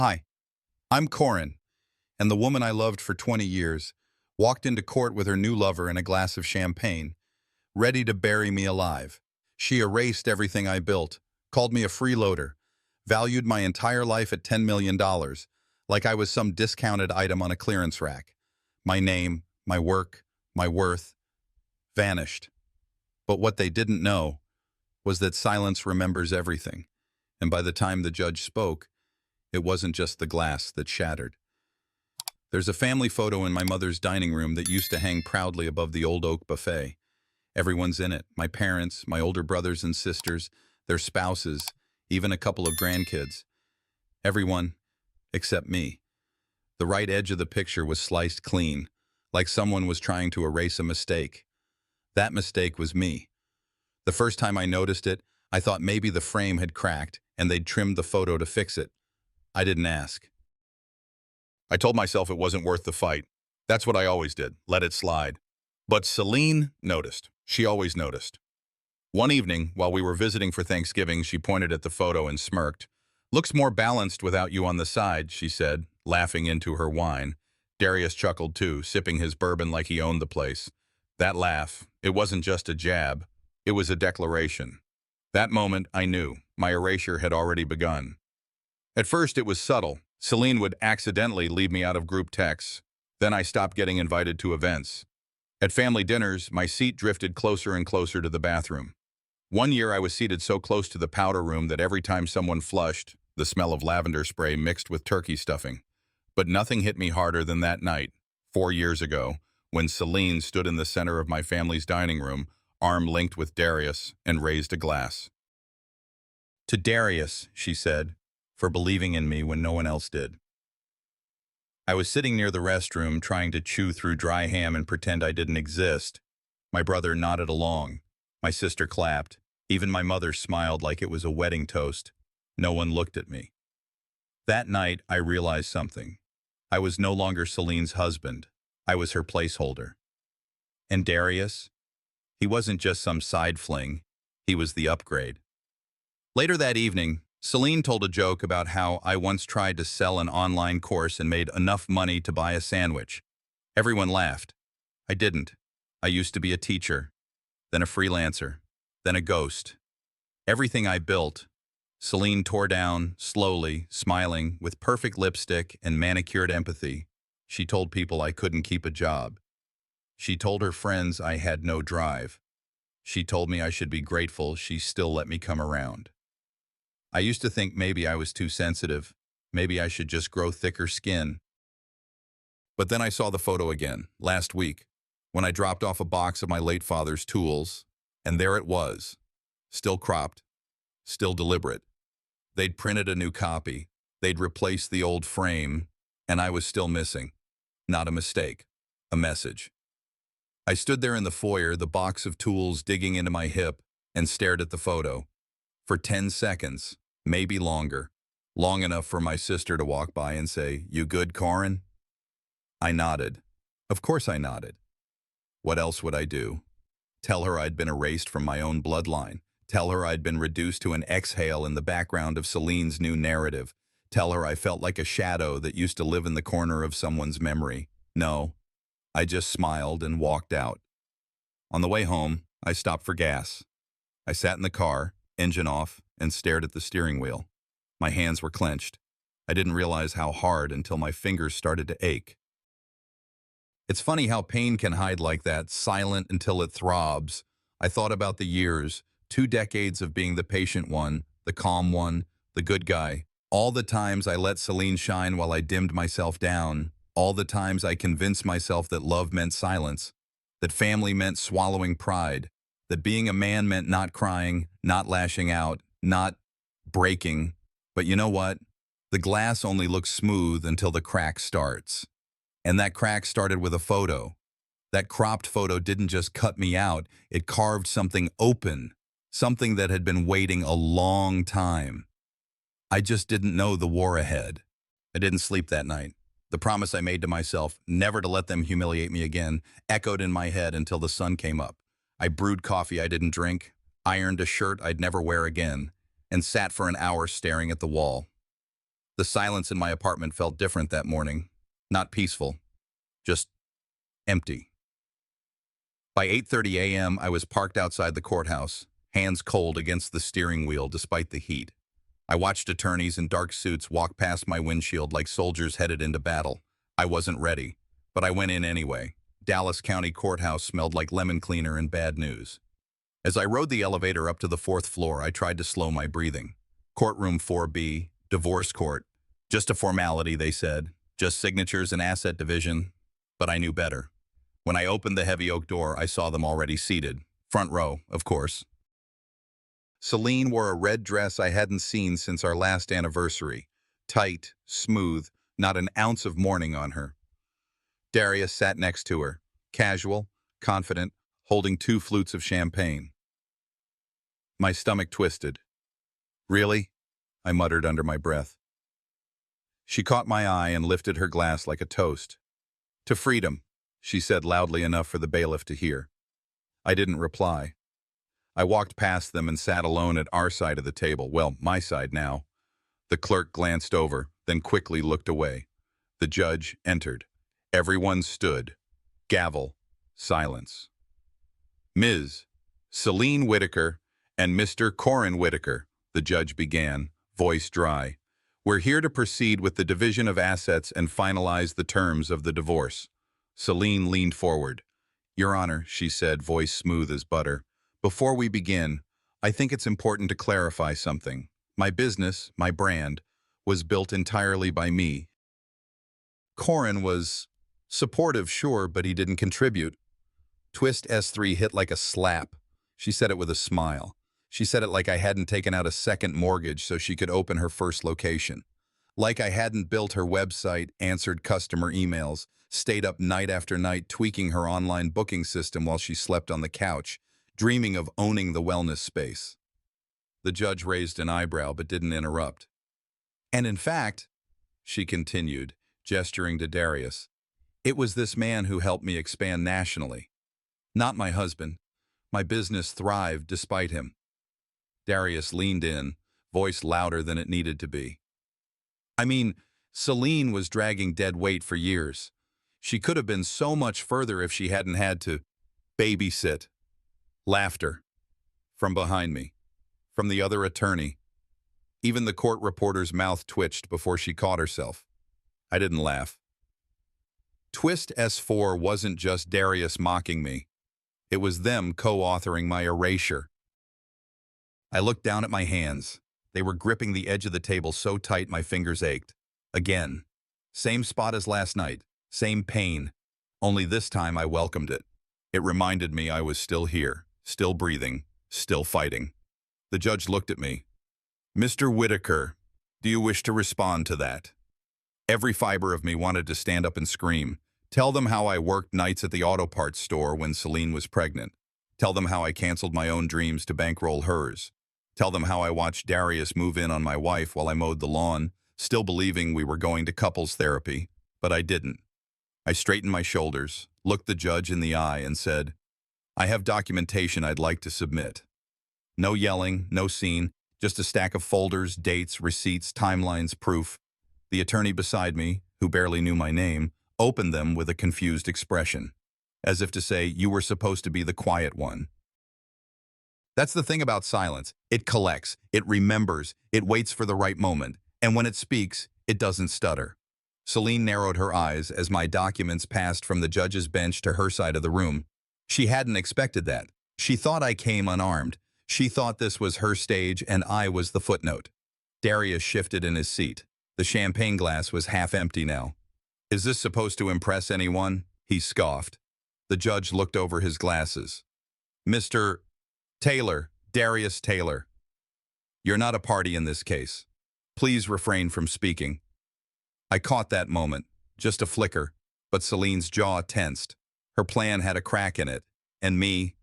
Hi, I'm Corin, and the woman I loved for 20 years walked into court with her new lover and a glass of champagne, ready to bury me alive. She erased everything I built, called me a freeloader, valued my entire life at $10 million, like I was some discounted item on a clearance rack. My name, my work, my worth vanished. But what they didn't know was that silence remembers everything, and by the time the judge spoke, it wasn't just the glass that shattered. There's a family photo in my mother's dining room that used to hang proudly above the old oak buffet. Everyone's in it, my parents, my older brothers and sisters, their spouses, even a couple of grandkids. Everyone except me. The right edge of the picture was sliced clean, like someone was trying to erase a mistake. That mistake was me. The first time I noticed it, I thought maybe the frame had cracked and they'd trimmed the photo to fix it. I didn't ask. I told myself it wasn't worth the fight. That's what I always did, let it slide. But Celine noticed. She always noticed. One evening, while we were visiting for Thanksgiving, she pointed at the photo and smirked. "Looks more balanced without you on the side," she said, laughing into her wine. Darius chuckled too, sipping his bourbon like he owned the place. That laugh, it wasn't just a jab, it was a declaration. That moment, I knew, my erasure had already begun. At first, it was subtle. Celine would accidentally leave me out of group texts. Then I stopped getting invited to events. At family dinners, my seat drifted closer and closer to the bathroom. One year I was seated so close to the powder room that every time someone flushed, the smell of lavender spray mixed with turkey stuffing. But nothing hit me harder than that night, 4 years ago, when Celine stood in the center of my family's dining room, arm linked with Darius, and raised a glass. "To Darius," she said, "for believing in me when no one else did." I was sitting near the restroom trying to chew through dry ham and pretend I didn't exist. My brother nodded along. My sister clapped. Even my mother smiled like it was a wedding toast. No one looked at me. That night, I realized something. I was no longer Celine's husband. I was her placeholder. And Darius? He wasn't just some side fling. He was the upgrade. Later that evening, Celine told a joke about how I once tried to sell an online course and made enough money to buy a sandwich. Everyone laughed. I didn't. I used to be a teacher, then a freelancer, then a ghost. Everything I built, Celine tore down, slowly, smiling, with perfect lipstick and manicured empathy. She told people I couldn't keep a job. She told her friends I had no drive. She told me I should be grateful she still let me come around. I used to think maybe I was too sensitive. Maybe I should just grow thicker skin. But then I saw the photo again, last week, when I dropped off a box of my late father's tools, and there it was, still cropped, still deliberate. They'd printed a new copy, they'd replaced the old frame, and I was still missing. Not a mistake, a message. I stood there in the foyer, the box of tools digging into my hip, and stared at the photo. For 10 seconds, maybe longer, long enough for my sister to walk by and say, "You good, Corin?" I nodded. Of course I nodded. What else would I do? Tell her I'd been erased from my own bloodline. Tell her I'd been reduced to an exhale in the background of Celine's new narrative. Tell her I felt like a shadow that used to live in the corner of someone's memory. No, I just smiled and walked out. On the way home, I stopped for gas. I sat in the car, engine off, and stared at the steering wheel. My hands were clenched. I didn't realize how hard until my fingers started to ache. It's funny how pain can hide like that, silent until it throbs. I thought about the years, 2 decades of being the patient one, the calm one, the good guy. All the times I let Celine shine while I dimmed myself down. All the times I convinced myself that love meant silence, that family meant swallowing pride, that being a man meant not crying, not lashing out, not breaking. But you know what? The glass only looks smooth until the crack starts. And that crack started with a photo. That cropped photo didn't just cut me out, it carved something open, something that had been waiting a long time. I just didn't know the war ahead. I didn't sleep that night. The promise I made to myself, never to let them humiliate me again, echoed in my head until the sun came up. I brewed coffee I didn't drink, ironed a shirt I'd never wear again, and sat for an hour staring at the wall. The silence in my apartment felt different that morning. Not peaceful, just empty. By 8:30 a.m., I was parked outside the courthouse, hands cold against the steering wheel despite the heat. I watched attorneys in dark suits walk past my windshield like soldiers headed into battle. I wasn't ready, but I went in anyway. Dallas County Courthouse smelled like lemon cleaner and bad news. As I rode the elevator up to the fourth floor, I tried to slow my breathing. Courtroom 4B, divorce court. Just a formality, they said. Just signatures and asset division. But I knew better. When I opened the heavy oak door, I saw them already seated. Front row, of course. Celine wore a red dress I hadn't seen since our last anniversary. Tight, smooth, not an ounce of mourning on her. Darius sat next to her, casual, confident, holding 2 flutes of champagne. My stomach twisted. "Really?" I muttered under my breath. She caught my eye and lifted her glass like a toast. "To freedom," she said loudly enough for the bailiff to hear. I didn't reply. I walked past them and sat alone at our side of the table, well, my side now. The clerk glanced over, then quickly looked away. The judge entered. Everyone stood. Gavel. Silence. "Ms. Celine Whitaker and Mr. Corin Whitaker," the judge began, voice dry. "We're here to proceed with the division of assets and finalize the terms of the divorce." Celine leaned forward. "Your Honor," she said, voice smooth as butter, "before we begin, I think it's important to clarify something. My business, my brand, was built entirely by me. Corin was supportive, sure, but he didn't contribute." Twist S3 hit like a slap. She said it with a smile. She said it like I hadn't taken out a second mortgage so she could open her first location. Like I hadn't built her website, answered customer emails, stayed up night after night tweaking her online booking system while she slept on the couch, dreaming of owning the wellness space. The judge raised an eyebrow but didn't interrupt. "And in fact," she continued, gesturing to Darius, "it was this man who helped me expand nationally. Not my husband. My business thrived despite him." Darius leaned in, voice louder than it needed to be. "I mean, Celine was dragging dead weight for years. She could have been so much further if she hadn't had to babysit." Laughter. From behind me. From the other attorney. Even the court reporter's mouth twitched before she caught herself. I didn't laugh. Twist S4 wasn't just Darius mocking me. It was them co-authoring my erasure. I looked down at my hands. They were gripping the edge of the table so tight my fingers ached. Again. Same spot as last night. Same pain. Only this time I welcomed it. It reminded me I was still here, still breathing, still fighting. The judge looked at me. "Mr. Whitaker, do you wish to respond to that?" Every fiber of me wanted to stand up and scream. Tell them how I worked nights at the auto parts store when Celine was pregnant. Tell them how I canceled my own dreams to bankroll hers. Tell them how I watched Darius move in on my wife while I mowed the lawn, still believing we were going to couples therapy, but I didn't. I straightened my shoulders, looked the judge in the eye, and said, "I have documentation I'd like to submit." No yelling, no scene, just a stack of folders, dates, receipts, timelines, proof. The attorney beside me, who barely knew my name, opened them with a confused expression, as if to say, "You were supposed to be the quiet one." That's the thing about silence. It collects, it remembers, it waits for the right moment, and when it speaks, it doesn't stutter. Celine narrowed her eyes as my documents passed from the judge's bench to her side of the room. She hadn't expected that. She thought I came unarmed. She thought this was her stage and I was the footnote. Darius shifted in his seat. The champagne glass was half empty now. "Is this supposed to impress anyone?" he scoffed. The judge looked over his glasses. "Mr. Taylor, Darius Taylor, you're not a party in this case. Please refrain from speaking." I caught that moment, just a flicker, but Celine's jaw tensed. Her plan had a crack in it, and me,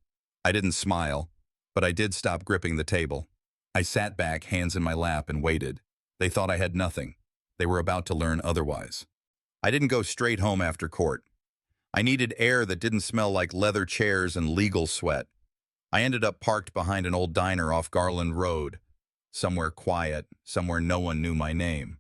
I didn't smile, but I did stop gripping the table. I sat back, hands in my lap, and waited. They thought I had nothing. They were about to learn otherwise. I didn't go straight home after court. I needed air that didn't smell like leather chairs and legal sweat. I ended up parked behind an old diner off Garland Road, somewhere quiet, somewhere no one knew my name.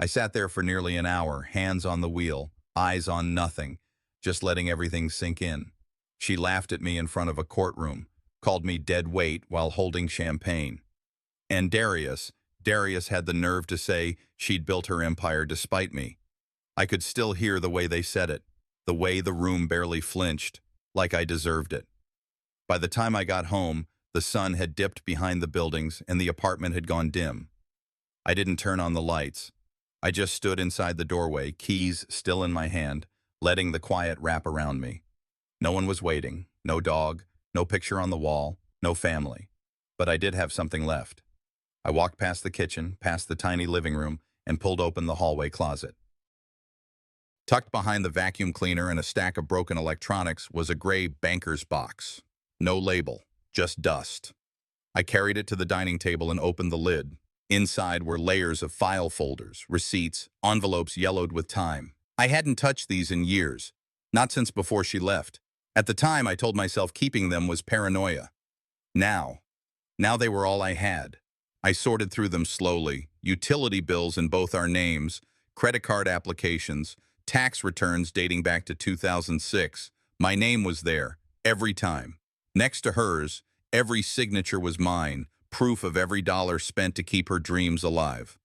I sat there for nearly an hour, hands on the wheel, eyes on nothing, just letting everything sink in. She laughed at me in front of a courtroom, called me dead weight while holding champagne. And Darius had the nerve to say she'd built her empire despite me. I could still hear the way they said it, the way the room barely flinched, like I deserved it. By the time I got home, the sun had dipped behind the buildings and the apartment had gone dim. I didn't turn on the lights. I just stood inside the doorway, keys still in my hand, letting the quiet wrap around me. No one was waiting, no dog, no picture on the wall, no family. But I did have something left. I walked past the kitchen, past the tiny living room, and pulled open the hallway closet. Tucked behind the vacuum cleaner and a stack of broken electronics was a gray banker's box. No label, just dust. I carried it to the dining table and opened the lid. Inside were layers of file folders, receipts, envelopes yellowed with time. I hadn't touched these in years, not since before she left. At the time, I told myself keeping them was paranoia. Now they were all I had. I sorted through them slowly, utility bills in both our names, credit card applications, tax returns dating back to 2006. My name was there, every time. Next to hers, every signature was mine, proof of every dollar spent to keep her dreams alive.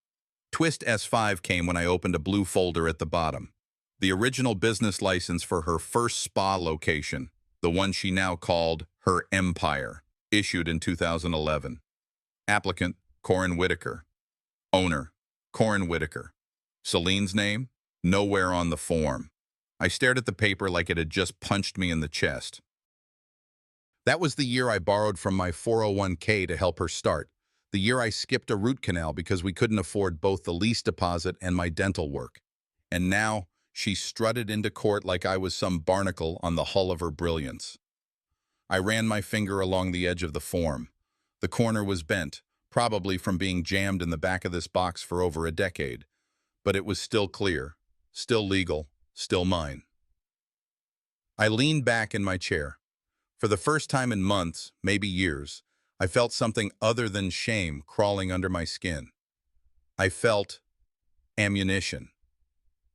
Twist S5 came when I opened a blue folder at the bottom. The original business license for her first spa location, the one she now called her empire, issued in 2011. Applicant, Corin Whitaker. Owner, Corin Whitaker. Celine's name? Nowhere on the form. I stared at the paper like it had just punched me in the chest. That was the year I borrowed from my 401k to help her start. The year I skipped a root canal because we couldn't afford both the lease deposit and my dental work. And now, she strutted into court like I was some barnacle on the hull of her brilliance. I ran my finger along the edge of the form. The corner was bent, probably from being jammed in the back of this box for over a decade. But it was still clear, still legal, still mine. I leaned back in my chair. For the first time in months, maybe years, I felt something other than shame crawling under my skin. I felt ammunition.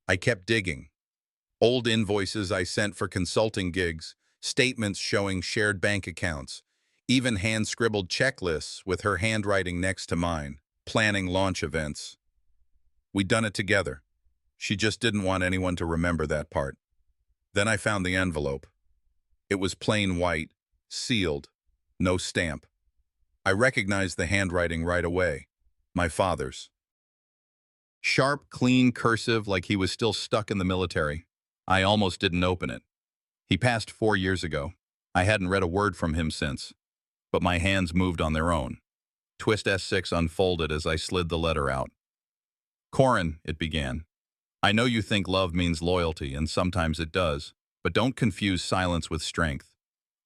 I kept digging. Old invoices I sent for consulting gigs, statements showing shared bank accounts, even hand-scribbled checklists with her handwriting next to mine, planning launch events. We'd done it together. She just didn't want anyone to remember that part. Then I found the envelope. It was plain white, sealed, no stamp. I recognized the handwriting right away. My father's. Sharp, clean cursive like he was still stuck in the military. I almost didn't open it. He passed 4 years ago. I hadn't read a word from him since. But my hands moved on their own. Twist S6 unfolded as I slid the letter out. Corin, it began. I know you think love means loyalty, and sometimes it does. But don't confuse silence with strength.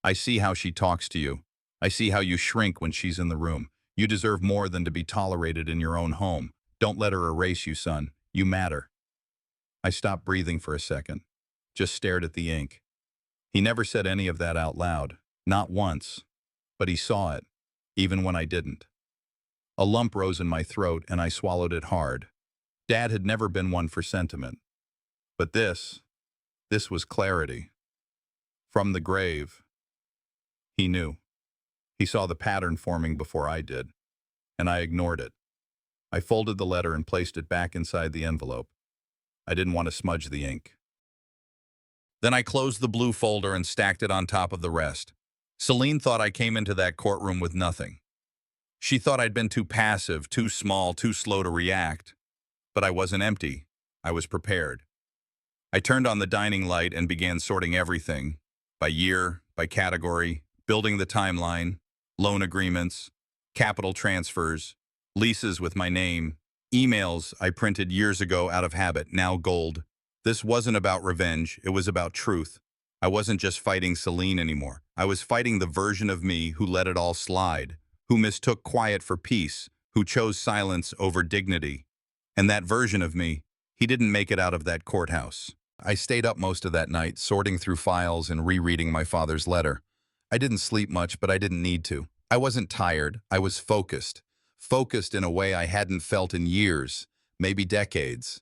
I see how she talks to you. I see how you shrink when she's in the room. You deserve more than to be tolerated in your own home. Don't let her erase you, son. You matter. I stopped breathing for a second, just stared at the ink. He never said any of that out loud, not once. But he saw it, even when I didn't. A lump rose in my throat and I swallowed it hard. Dad had never been one for sentiment. But this was clarity. From the grave. He knew. He saw the pattern forming before I did, and I ignored it. I folded the letter and placed it back inside the envelope. I didn't want to smudge the ink. Then I closed the blue folder and stacked it on top of the rest. Celine thought I came into that courtroom with nothing. She thought I'd been too passive, too small, too slow to react. But I wasn't empty. I was prepared. I turned on the dining light and began sorting everything, by year, by category, building the timeline, loan agreements, capital transfers, leases with my name, emails I printed years ago out of habit, now gold. This wasn't about revenge, it was about truth. I wasn't just fighting Celine anymore. I was fighting the version of me who let it all slide, who mistook quiet for peace, who chose silence over dignity. And that version of me, he didn't make it out of that courthouse. I stayed up most of that night, sorting through files and rereading my father's letter. I didn't sleep much, but I didn't need to. I wasn't tired. I was focused. Focused in a way I hadn't felt in years. maybe decades.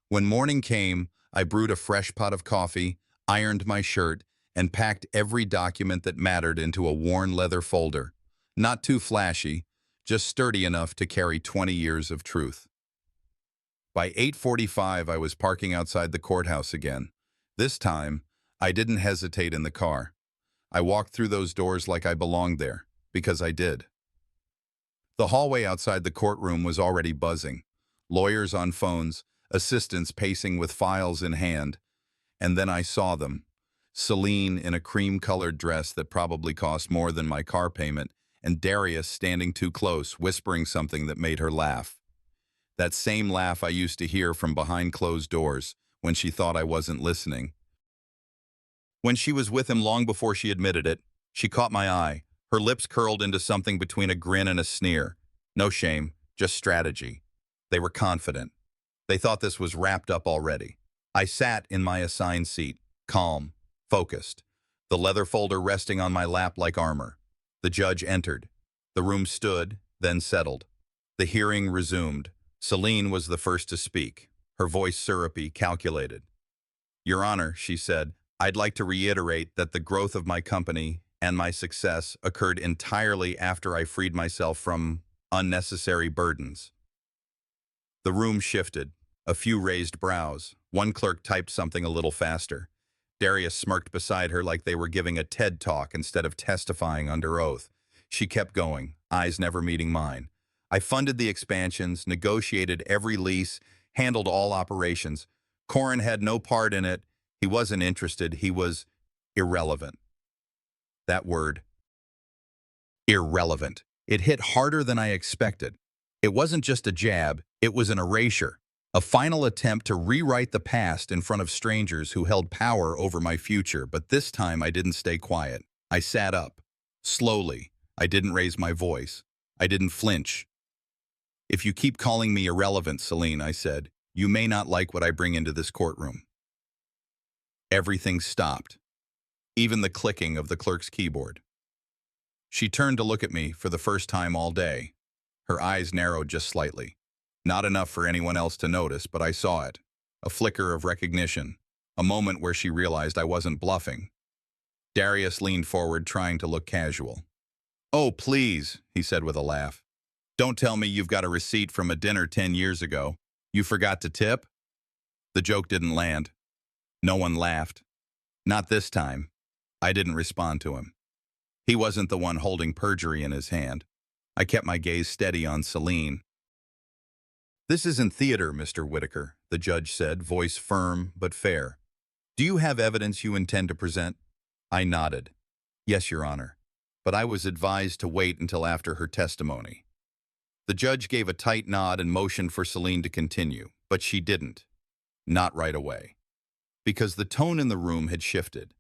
When morning came, I brewed a fresh pot of coffee, ironed my shirt, and packed every document that mattered into a worn leather folder. Not too flashy, just sturdy enough to carry 20 years of truth. By 8:45, I was parking outside the courthouse again. This time, I didn't hesitate in the car. I walked through those doors like I belonged there, because I did. The hallway outside the courtroom was already buzzing. Lawyers on phones, assistants pacing with files in hand. And then I saw them. Celine in a cream-colored dress that probably cost more than my car payment, and Darius standing too close, whispering something that made her laugh. That same laugh I used to hear from behind closed doors when she thought I wasn't listening. When she was with him long before she admitted it, she caught my eye. Her lips curled into something between a grin and a sneer. No shame, just strategy. They were confident. They thought this was wrapped up already. I sat in my assigned seat, calm, focused, the leather folder resting on my lap like armor. The judge entered. The room stood, then settled. The hearing resumed. Celine was the first to speak, her voice syrupy, calculated. "Your Honor," she said, "I'd like to reiterate that the growth of my company and my success occurred entirely after I freed myself from unnecessary burdens." The room shifted. A few raised brows. One clerk typed something a little faster. Darius smirked beside her like they were giving a TED talk instead of testifying under oath. She kept going, eyes never meeting mine. I funded the expansions, negotiated every lease, handled all operations. Corin had no part in it. He wasn't interested. He was irrelevant. That word, irrelevant. It hit harder than I expected. It wasn't just a jab, it was an erasure. A final attempt to rewrite the past in front of strangers who held power over my future, but this time I didn't stay quiet. I sat up. Slowly. I didn't raise my voice. I didn't flinch. "If you keep calling me irrelevant, Celine," I said, "you may not like what I bring into this courtroom." Everything stopped. Even the clicking of the clerk's keyboard. She turned to look at me for the first time all day. Her eyes narrowed just slightly. Not enough for anyone else to notice, but I saw it. A flicker of recognition. A moment where she realized I wasn't bluffing. Darius leaned forward, trying to look casual. "Oh, please," he said with a laugh. "Don't tell me you've got a receipt from a dinner 10 years ago. You forgot to tip?" The joke didn't land. No one laughed. Not this time. I didn't respond to him. He wasn't the one holding perjury in his hand. I kept my gaze steady on Celine. "This isn't theater, Mr. Whitaker," the judge said, voice firm but fair. "Do you have evidence you intend to present?" I nodded. "Yes, Your Honor. But I was advised to wait until after her testimony." The judge gave a tight nod and motioned for Celine to continue, but she didn't. Not right away. Because the tone in the room had shifted.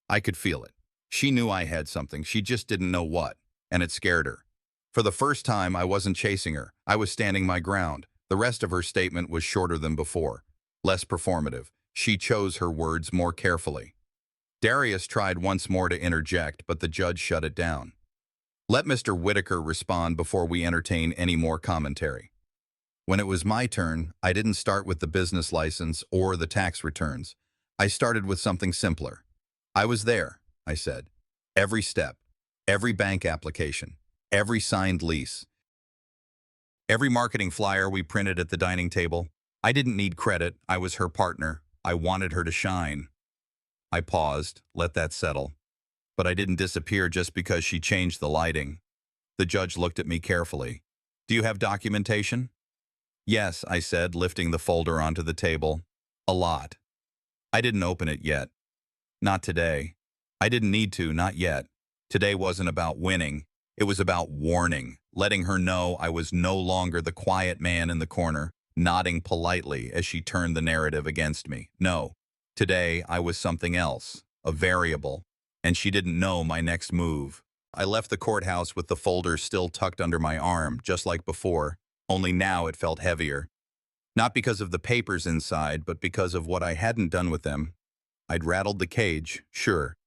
I could feel it. She knew I had something, she just didn't know what, and it scared her. For the first time, I wasn't chasing her. I was standing my ground. The rest of her statement was shorter than before, less performative. She chose her words more carefully. Darius tried once more to interject, but the judge shut it down. "Let Mr. Whitaker respond before we entertain any more commentary." When it was my turn, I didn't start with the business license or the tax returns. I started with something simpler. "I was there," I said. "Every step, every bank application, every signed lease, every marketing flyer we printed at the dining table. I didn't need credit. I was her partner. I wanted her to shine." I paused, let that settle. But I didn't disappear just because she changed the lighting. The judge looked at me carefully. "Do you have documentation?" "Yes," I said, lifting the folder onto the table. "A lot." I didn't open it yet. Not today. I didn't need to, not yet. Today wasn't about winning. It was about warning, letting her know I was no longer the quiet man in the corner, nodding politely as she turned the narrative against me. No, today I was something else, a variable, and she didn't know my next move. I left the courthouse with the folder still tucked under my arm, just like before, only now it felt heavier. Not because of the papers inside, but because of what I hadn't done with them. I'd rattled the cage, sure.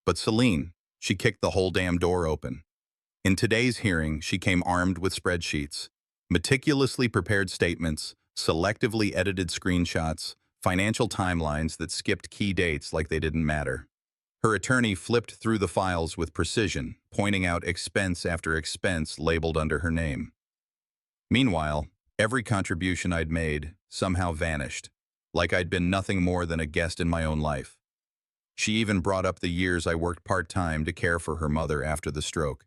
But Celine, she kicked the whole damn door open. In today's hearing, she came armed with spreadsheets, meticulously prepared statements, selectively edited screenshots, financial timelines that skipped key dates like they didn't matter. Her attorney flipped through the files with precision, pointing out expense after expense labeled under her name. Meanwhile, every contribution I'd made somehow vanished, like I'd been nothing more than a guest in my own life. She even brought up the years I worked part-time to care for her mother after the stroke.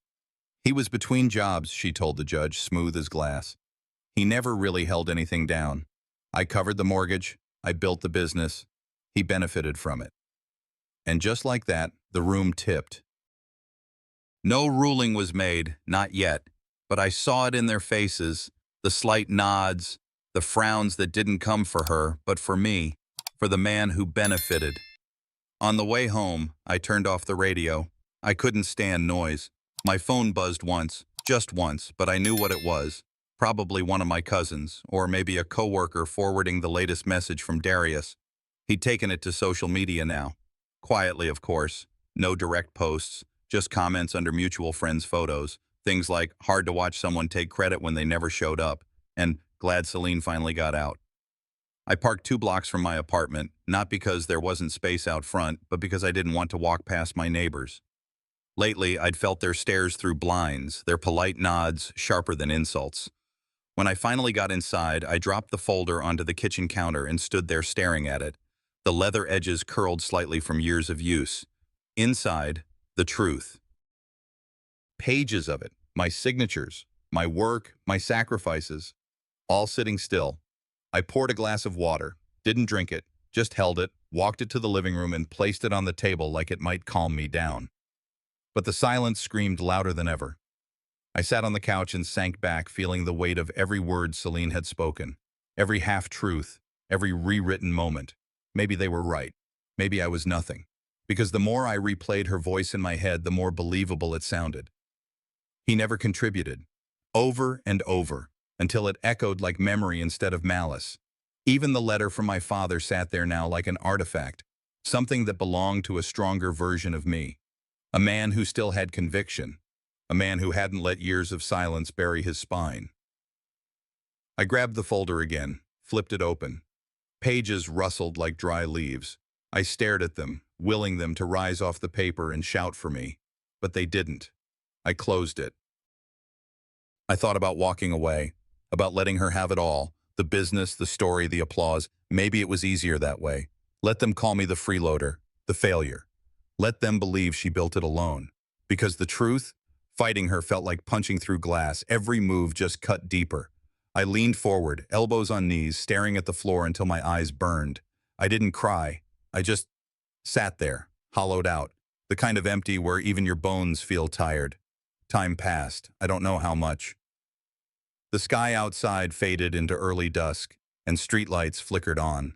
He was between jobs, she told the judge, smooth as glass. He never really held anything down. I covered the mortgage, I built the business, he benefited from it. And just like that, the room tipped. No ruling was made, not yet, but I saw it in their faces, the slight nods, the frowns that didn't come for her, but for me, for the man who benefited. On the way home, I turned off the radio. I couldn't stand noise. My phone buzzed once, just once, but I knew what it was. Probably one of my cousins, or maybe a coworker forwarding the latest message from Darius. He'd taken it to social media now. Quietly, of course. No direct posts, just comments under mutual friends' photos. Things like, hard to watch someone take credit when they never showed up, and glad Celine finally got out. I parked 2 blocks from my apartment, not because there wasn't space out front, but because I didn't want to walk past my neighbors. Lately, I'd felt their stares through blinds, their polite nods sharper than insults. When I finally got inside, I dropped the folder onto the kitchen counter and stood there staring at it, the leather edges curled slightly from years of use. Inside, the truth. Pages of it, my signatures, my work, my sacrifices, all sitting still. I poured a glass of water, didn't drink it, just held it, walked it to the living room and placed it on the table like it might calm me down. But the silence screamed louder than ever. I sat on the couch and sank back, feeling the weight of every word Celine had spoken, every half-truth, every rewritten moment. Maybe they were right. Maybe I was nothing. Because the more I replayed her voice in my head, the more believable it sounded. He never contributed. Over and over, until it echoed like memory instead of malice. Even the letter from my father sat there now like an artifact, something that belonged to a stronger version of me. A man who still had conviction. A man who hadn't let years of silence bury his spine. I grabbed the folder again, flipped it open. Pages rustled like dry leaves. I stared at them, willing them to rise off the paper and shout for me. But they didn't. I closed it. I thought about walking away, about letting her have it all, the business, the story, the applause. Maybe it was easier that way. Let them call me the freeloader, the failure. Let them believe she built it alone. Because the truth, fighting her felt like punching through glass. Every move just cut deeper. I leaned forward, elbows on knees, staring at the floor until my eyes burned. I didn't cry. I just sat there, hollowed out, the kind of empty where even your bones feel tired. Time passed, I don't know how much. The sky outside faded into early dusk, and streetlights flickered on.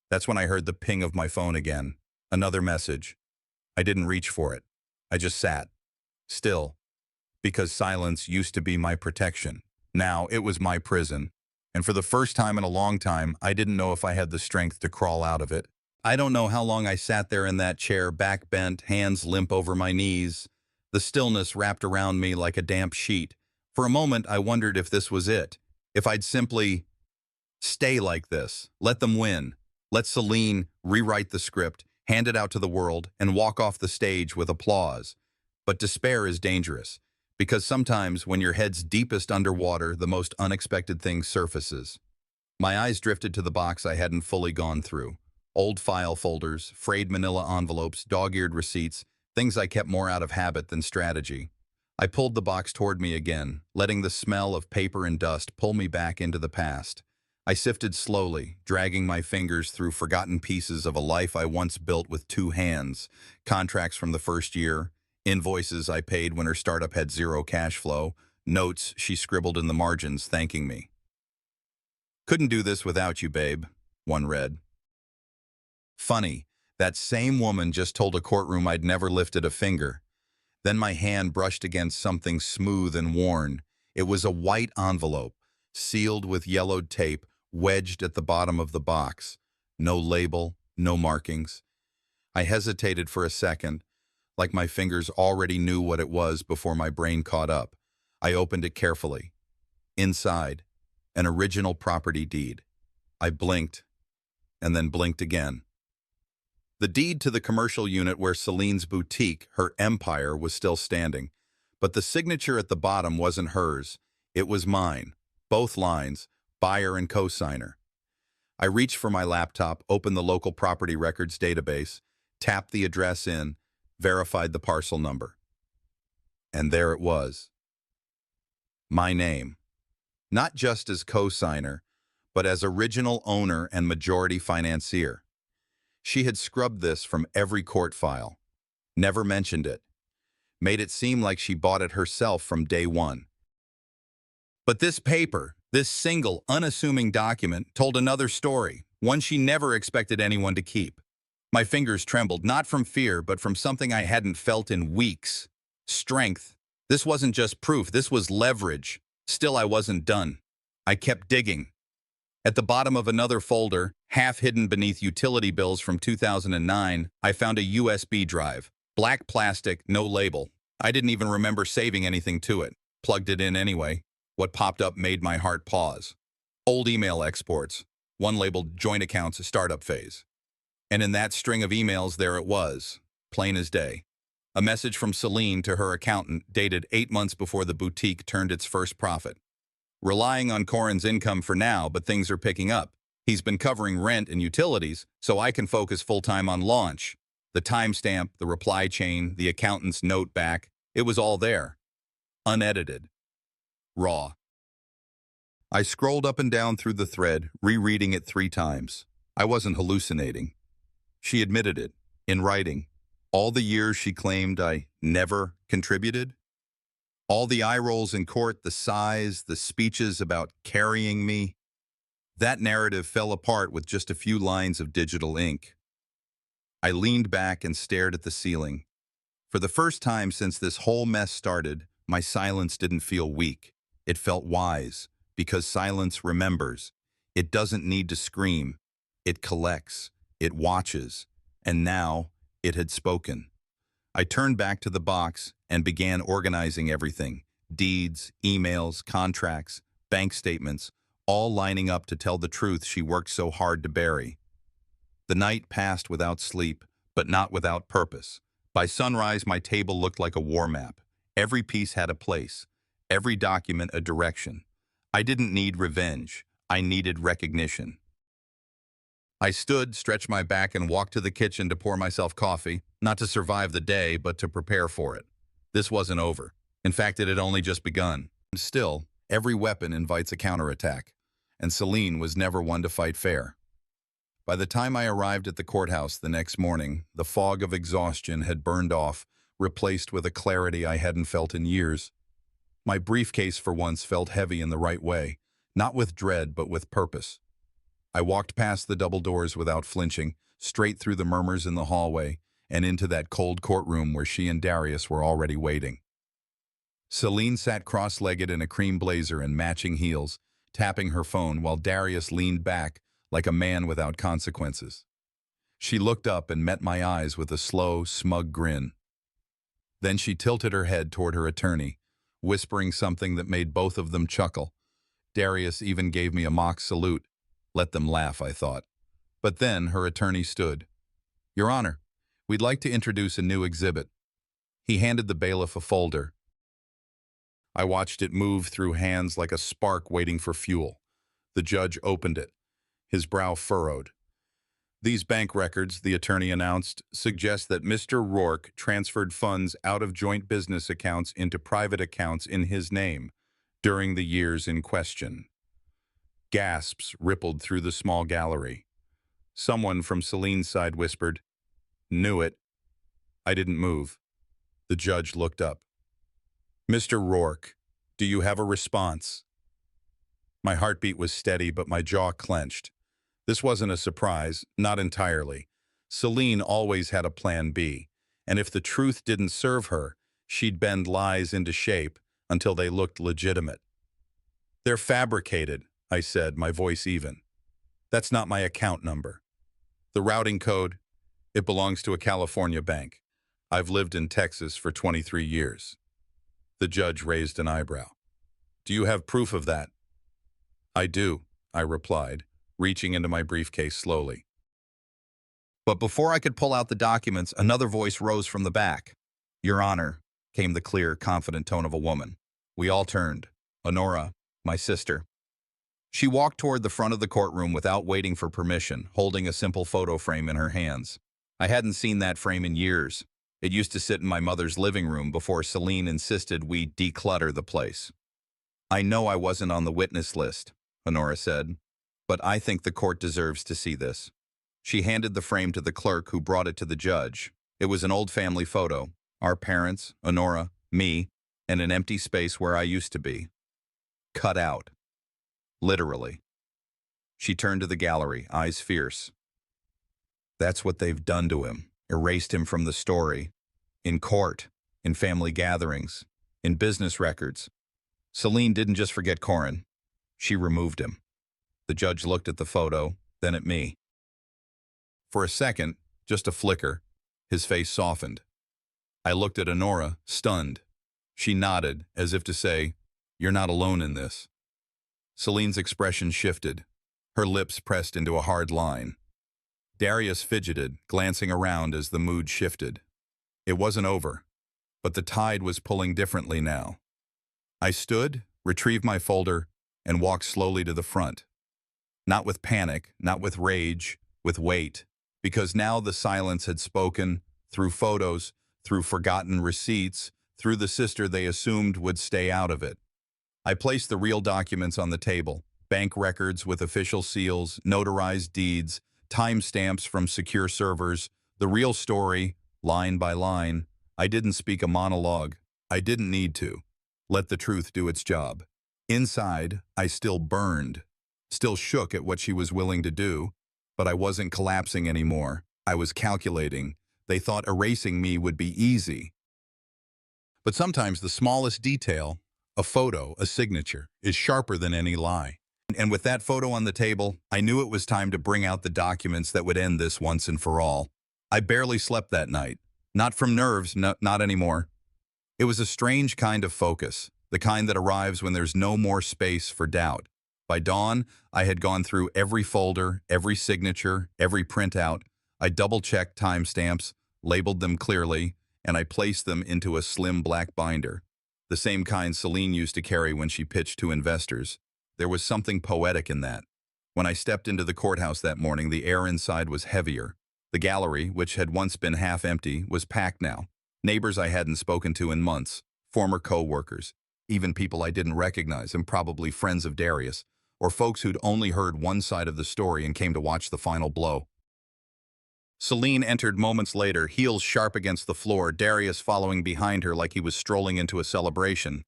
That's when I heard the ping of my phone again. Another message. I didn't reach for it. I just sat. Still. Because silence used to be my protection. Now it was my prison. And for the first time in a long time, I didn't know if I had the strength to crawl out of it. I don't know how long I sat there in that chair, back bent, hands limp over my knees. The stillness wrapped around me like a damp sheet. For a moment, I wondered if this was it. If I'd simply stay like this, let them win. Let Celine rewrite the script, hand it out to the world, and walk off the stage with applause. But despair is dangerous, because sometimes when your head's deepest underwater, the most unexpected thing surfaces. My eyes drifted to the box I hadn't fully gone through. Old file folders, frayed manila envelopes, dog-eared receipts, things I kept more out of habit than strategy. I pulled the box toward me again, letting the smell of paper and dust pull me back into the past. I sifted slowly, dragging my fingers through forgotten pieces of a life I once built with 2 hands, contracts from the first year, invoices I paid when her startup had 0 cash flow, notes she scribbled in the margins thanking me. "Couldn't do this without you, babe," one read. Funny, that same woman just told a courtroom I'd never lifted a finger. Then my hand brushed against something smooth and worn. It was a white envelope, sealed with yellowed tape, wedged at the bottom of the box. No label, no markings. I hesitated for a second, like my fingers already knew what it was before my brain caught up. I opened it carefully. Inside, An original property deed. I blinked, and then blinked again. The deed to the commercial unit where Celine's boutique, her empire, was still standing. But the signature at the bottom wasn't hers. It was mine. Both lines, buyer and co-signer. I reached for my laptop, opened the local property records database, tapped the address in, verified the parcel number. And there it was. My name. Not just as co-signer, but as original owner and majority financier. She had scrubbed this from every court file. Never mentioned it. Made it seem like she bought it herself from day one. But this paper, this single, unassuming document, told another story, one she never expected anyone to keep. My fingers trembled, not from fear, but from something I hadn't felt in weeks. Strength. This wasn't just proof, this was leverage. Still, I wasn't done. I kept digging. At the bottom of another folder, half hidden beneath utility bills from 2009, I found a USB drive. Black plastic, no label. I didn't even remember saving anything to it. Plugged it in anyway. What popped up made my heart pause. Old email exports. One labeled joint accounts startup phase. And in that string of emails, there it was, plain as day. A message from Celine to her accountant dated 8 months before the boutique turned its first profit. Relying on Corin's income for now, but things are picking up. He's been covering rent and utilities, so I can focus full-time on launch. The timestamp, the reply chain, the accountant's note back, it was all there. Unedited. Raw. I scrolled up and down through the thread, rereading it 3 times. I wasn't hallucinating. She admitted it, in writing. All the years she claimed I never contributed. All the eye rolls in court, the sighs, the speeches about carrying me. That narrative fell apart with just a few lines of digital ink. I leaned back and stared at the ceiling. For the first time since this whole mess started, my silence didn't feel weak. It felt wise, because silence remembers. It doesn't need to scream. It collects. It watches. And now, it had spoken. I turned back to the box and began organizing everything. Deeds, emails, contracts, bank statements, all lining up to tell the truth she worked so hard to bury. The night passed without sleep, but not without purpose. By sunrise, my table looked like a war map. Every piece had a place, every document a direction. I didn't need revenge. I needed recognition. I stood, stretched my back, and walked to the kitchen to pour myself coffee, not to survive the day, but to prepare for it. This wasn't over. In fact, it had only just begun. Still, every weapon invites a counterattack, and Celine was never one to fight fair. By the time I arrived at the courthouse the next morning, the fog of exhaustion had burned off, replaced with a clarity I hadn't felt in years. My briefcase for once felt heavy in the right way, not with dread, but with purpose. I walked past the double doors without flinching, straight through the murmurs in the hallway, and into that cold courtroom where she and Darius were already waiting. Celine sat cross-legged in a cream blazer and matching heels, tapping her phone while Darius leaned back like a man without consequences. She looked up and met my eyes with a slow, smug grin. Then she tilted her head toward her attorney, whispering something that made both of them chuckle. Darius even gave me a mock salute. Let them laugh, I thought. But then her attorney stood. Your Honor, we'd like to introduce a new exhibit. He handed the bailiff a folder. I watched it move through hands like a spark waiting for fuel. The judge opened it. His brow furrowed. These bank records, the attorney announced, suggest that Mr. Rourke transferred funds out of joint business accounts into private accounts in his name during the years in question. Gasps rippled through the small gallery. Someone from Celine's side whispered, "Knew it." I didn't move. The judge looked up. Mr. Rourke, do you have a response? My heartbeat was steady, but my jaw clenched. This wasn't a surprise, not entirely. Celine always had a plan B, and if the truth didn't serve her, she'd bend lies into shape until they looked legitimate. They're fabricated, I said, my voice even. That's not my account number. The routing code, it belongs to a California bank. I've lived in Texas for 23 years. The judge raised an eyebrow. Do you have proof of that? I do, I replied, reaching into my briefcase slowly. But before I could pull out the documents, another voice rose from the back. Your Honor, came the clear, confident tone of a woman. We all turned. Honora, my sister. She walked toward the front of the courtroom without waiting for permission, holding a simple photo frame in her hands. I hadn't seen that frame in years. It used to sit in my mother's living room before Celine insisted we declutter the place. I know I wasn't on the witness list, Honora said, but I think the court deserves to see this. She handed the frame to the clerk who brought it to the judge. It was an old family photo, our parents, Honora, me, and an empty space where I used to be. Cut out. Literally. She turned to the gallery, eyes fierce. That's what they've done to him, erased him from the story. In court, in family gatherings, in business records. Celine didn't just forget Corin. She removed him. The judge looked at the photo, then at me. For a second, just a flicker, his face softened. I looked at Honora, stunned. She nodded, as if to say, You're not alone in this. Celine's expression shifted. Her lips pressed into a hard line. Darius fidgeted, glancing around as the mood shifted. It wasn't over, but the tide was pulling differently now. I stood, retrieved my folder, and walked slowly to the front. Not with panic, not with rage, with weight, because now the silence had spoken, through photos, through forgotten receipts, through the sister they assumed would stay out of it. I placed the real documents on the table, bank records with official seals, notarized deeds, timestamps from secure servers, the real story, line by line. I didn't speak a monologue. I didn't need to. Let the truth do its job. Inside, I still burned, still shook at what she was willing to do, but I wasn't collapsing anymore. I was calculating. They thought erasing me would be easy. But sometimes the smallest detail, a photo, a signature, is sharper than any lie. And with that photo on the table, I knew it was time to bring out the documents that would end this once and for all. I barely slept that night. Not from nerves, not anymore. It was a strange kind of focus, the kind that arrives when there's no more space for doubt. By dawn, I had gone through every folder, every signature, every printout. I double-checked timestamps, labeled them clearly, and I placed them into a slim black binder, the same kind Celine used to carry when she pitched to investors. There was something poetic in that. When I stepped into the courthouse that morning, the air inside was heavier. The gallery, which had once been half empty, was packed now. Neighbors I hadn't spoken to in months, former co-workers, even people I didn't recognize and probably friends of Darius, or folks who'd only heard one side of the story and came to watch the final blow. Celine entered moments later, heels sharp against the floor, Darius following behind her like he was strolling into a celebration.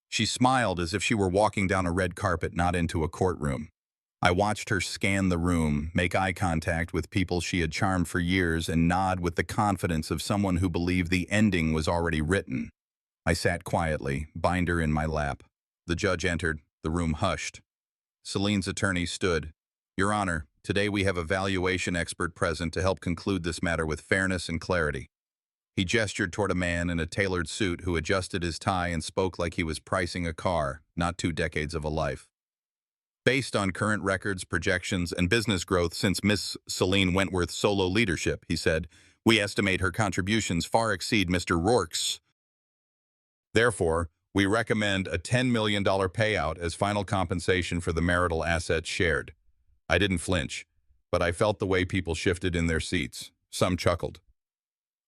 She smiled as if she were walking down a red carpet, not into a courtroom. I watched her scan the room, make eye contact with people she had charmed for years, and nod with the confidence of someone who believed the ending was already written. I sat quietly, binder in my lap. The judge entered. The room hushed. Celine's attorney stood. Your Honor, today we have a valuation expert present to help conclude this matter with fairness and clarity. He gestured toward a man in a tailored suit who adjusted his tie and spoke like he was pricing a car, not 2 decades of a life. Based on current records, projections, and business growth since Miss Celine Wentworth's solo leadership, he said, we estimate her contributions far exceed Mr. Rourke's. Therefore, we recommend a $10 million payout as final compensation for the marital assets shared. I didn't flinch, but I felt the way people shifted in their seats. Some chuckled.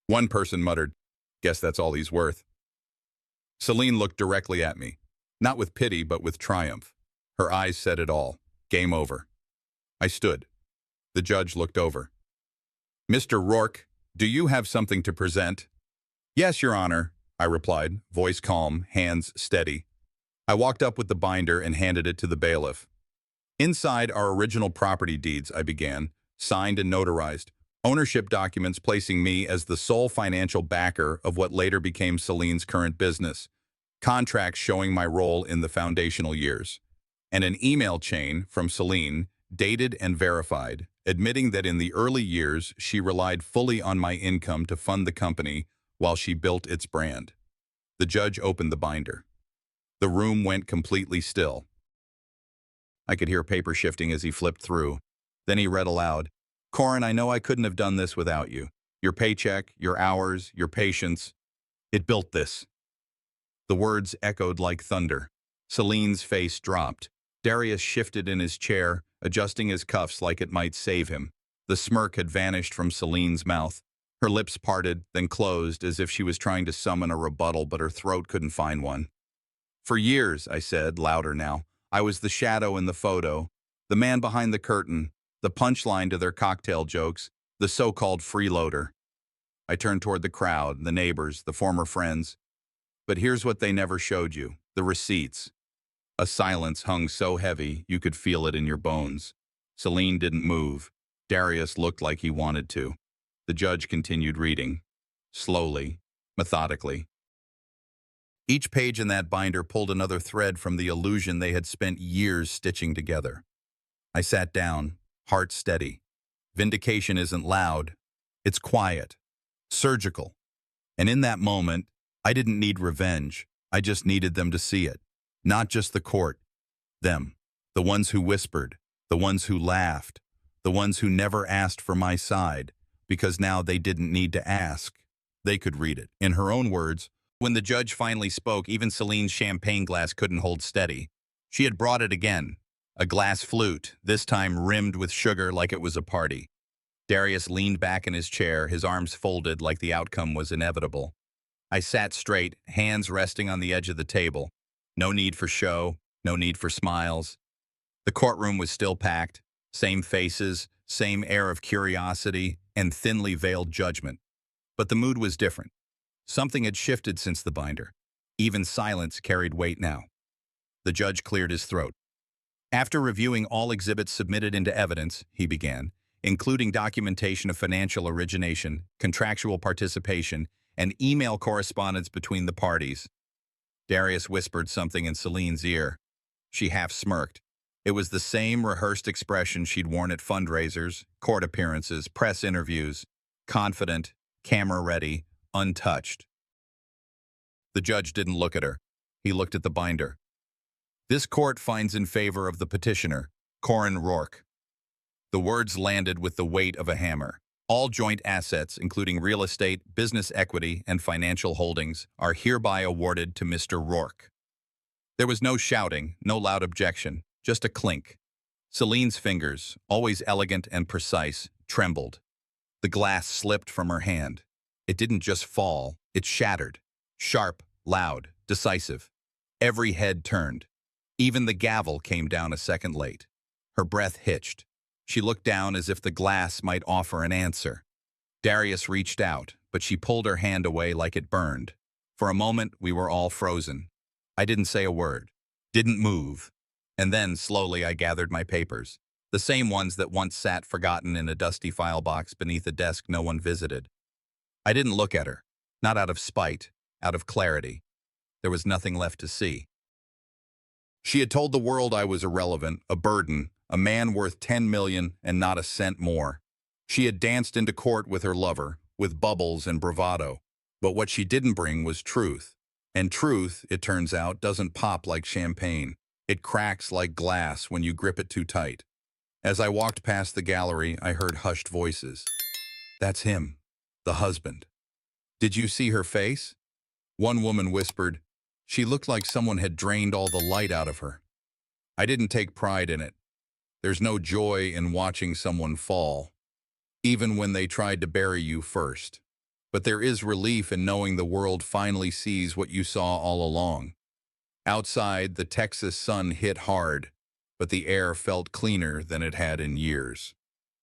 One person muttered, guess that's all he's worth. Celine looked directly at me, not with pity but with triumph. Her eyes said it all. Game over. I stood. The judge looked over. Mr. Rourke, do you have something to present? Yes, Your Honor, I replied, voice calm, hands steady. I walked up with the binder and handed it to the bailiff. Inside our original property deeds, I began, signed and notarized, ownership documents placing me as the sole financial backer of what later became Celine's current business, contracts showing my role in the foundational years, and an email chain from Celine, dated and verified, admitting that in the early years she relied fully on my income to fund the company while she built its brand. The judge opened the binder. The room went completely still. I could hear paper shifting as he flipped through. Then he read aloud, "Corin, I know I couldn't have done this without you. Your paycheck, your hours, your patience. It built this." The words echoed like thunder. Celine's face dropped. Darius shifted in his chair, adjusting his cuffs like it might save him. The smirk had vanished from Celine's mouth. Her lips parted, then closed, as if she was trying to summon a rebuttal, but her throat couldn't find one. "For years," I said, louder now, "I was the shadow in the photo, the man behind the curtain, the punchline to their cocktail jokes, the so-called freeloader." I turned toward the crowd, the neighbors, the former friends. "But here's what they never showed you, the receipts." A silence hung so heavy you could feel it in your bones. Celine didn't move. Darius looked like he wanted to. The judge continued reading, slowly, methodically. Each page in that binder pulled another thread from the illusion they had spent years stitching together. I sat down, heart steady. Vindication isn't loud. It's quiet, surgical. And in that moment, I didn't need revenge. I just needed them to see it. Not just the court. Them. The ones who whispered. The ones who laughed. The ones who never asked for my side. Because now they didn't need to ask. They could read it. In her own words, when the judge finally spoke, even Celine's champagne glass couldn't hold steady. She had brought it again. A glass flute, this time rimmed with sugar like it was a party. Darius leaned back in his chair, his arms folded like the outcome was inevitable. I sat straight, hands resting on the edge of the table. No need for show, no need for smiles. The courtroom was still packed, same faces, same air of curiosity, and thinly veiled judgment. But the mood was different. Something had shifted since the binder. Even silence carried weight now. The judge cleared his throat. "After reviewing all exhibits submitted into evidence," he began, "including documentation of financial origination, contractual participation, and email correspondence between the parties." Darius whispered something in Celine's ear. She half smirked. It was the same rehearsed expression she'd worn at fundraisers, court appearances, press interviews. Confident, camera-ready, untouched. The judge didn't look at her. He looked at the binder. "This court finds in favor of the petitioner, Corin Rourke." The words landed with the weight of a hammer. "All joint assets, including real estate, business equity, and financial holdings, are hereby awarded to Mr. Rourke." There was no shouting, no loud objection, just a clink. Celine's fingers, always elegant and precise, trembled. The glass slipped from her hand. It didn't just fall, it shattered. Sharp, loud, decisive. Every head turned. Even the gavel came down a second late. Her breath hitched. She looked down as if the glass might offer an answer. Darius reached out, but she pulled her hand away like it burned. For a moment, we were all frozen. I didn't say a word, didn't move. And then, slowly, I gathered my papers. The same ones that once sat forgotten in a dusty file box beneath a desk no one visited. I didn't look at her, not out of spite, out of clarity. There was nothing left to see. She had told the world I was irrelevant, a burden, a man worth 10 million and not a cent more. She had danced into court with her lover, with bubbles and bravado. But what she didn't bring was truth. And truth, it turns out, doesn't pop like champagne. It cracks like glass when you grip it too tight. As I walked past the gallery, I heard hushed voices. "That's him, the husband." "Did you see her face?" One woman whispered. "She looked like someone had drained all the light out of her." I didn't take pride in it. There's no joy in watching someone fall, even when they tried to bury you first. But there is relief in knowing the world finally sees what you saw all along. Outside, the Texas sun hit hard, but the air felt cleaner than it had in years.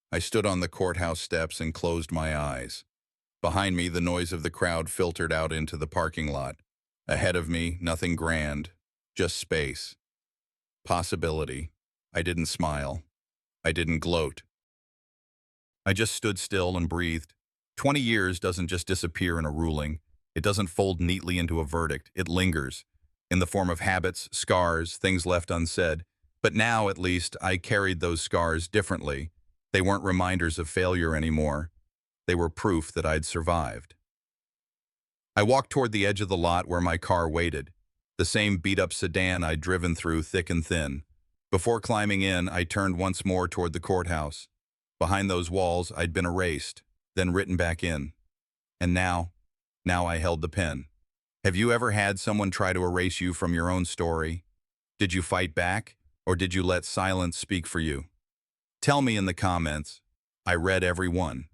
I stood on the courthouse steps and closed my eyes. Behind me, the noise of the crowd filtered out into the parking lot. Ahead of me, nothing grand, just space. Possibility. I didn't smile. I didn't gloat. I just stood still and breathed. 20 years doesn't just disappear in a ruling. It doesn't fold neatly into a verdict. It lingers, in the form of habits, scars, things left unsaid. But now, at least, I carried those scars differently. They weren't reminders of failure anymore. They were proof that I'd survived. I walked toward the edge of the lot where my car waited, the same beat-up sedan I'd driven through thick and thin. Before climbing in, I turned once more toward the courthouse. Behind those walls, I'd been erased, then written back in. And now I held the pen. Have you ever had someone try to erase you from your own story? Did you fight back, or did you let silence speak for you? Tell me in the comments. I read every one.